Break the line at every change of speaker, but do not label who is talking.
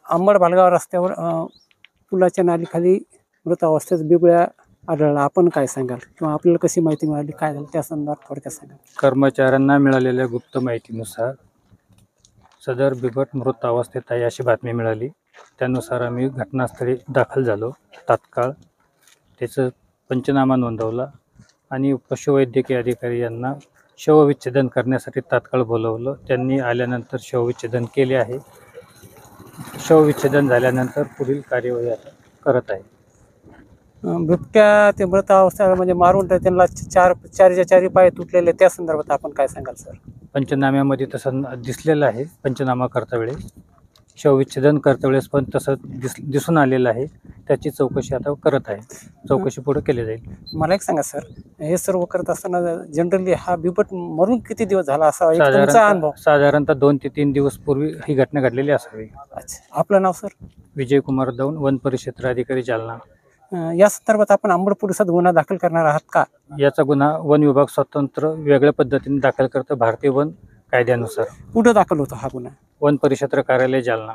अंबड भालगाव रस्त्यावर पुलाच्या नालीखाली मृत अवस्थेत बिबळ्या आढळला. आपण काय सांगाल किंवा आपल्याला कशी माहिती मिळाली, काय झालं त्या संदर्भात थोडक्यात सांगाल?
कर्मचाऱ्यांना मिळालेल्या गुप्त माहितीनुसार सदर बिबट मृत अवस्थेत आहे अशी बातमी मिळाली. त्यानुसार आम्ही घटनास्थळी दाखल झालो. तात्काळ त्याचं पंचनामा नोंदवला आणि पशुवैद्यकीय अधिकारी यांना शवविच्छेदन करण्यासाठी तात्काळ बोलवलं. त्यांनी आल्यानंतर शवविच्छेदन केले आहे. शवविच्छेदन झाल्यानंतर पुढील कार्यवाही आता करत आहे.
बिबट्या ते मृत अवस्थेला म्हणजे मारून त्यांना चारी पाय तुटलेले, त्या संदर्भात आपण काय सांगाल सर?
पंचनाम्यामध्ये तसं दिसलेलं आहे. पंचनामा करता वेळेस, शवविच्छेदन करता वेळेस पण तसं दिसून आलेलं आहे. त्याची चौकशी आता करत आहे. चौकशी पुढे केली जाईल.
मला एक सांगा सर, हे सर्व करत असताना जनरली हा बिबट मरून किती दिवस झाला असा तुमचा अनुभव?
साधारणतः 2 ते 3 दिवस पूर्वी ही घटना घडलेली असावी.
अच्छा, आपलं नाव सर?
विजय कुमार दौंड, वन परिक्षेत्र अधिकारी, जालना.
या संदर्भात आपण अंबड पोलिसात गुन्हा दाखल करणार आहात का?
याचा गुन्हा वन विभाग स्वतंत्र वेगळ्या पद्धतीने दाखल करतो भारतीय वन कायद्यानुसार.
कुठं दाखल होतो हा गुन्हा?
वन परिक्षेत्र कार्यालय, जालना.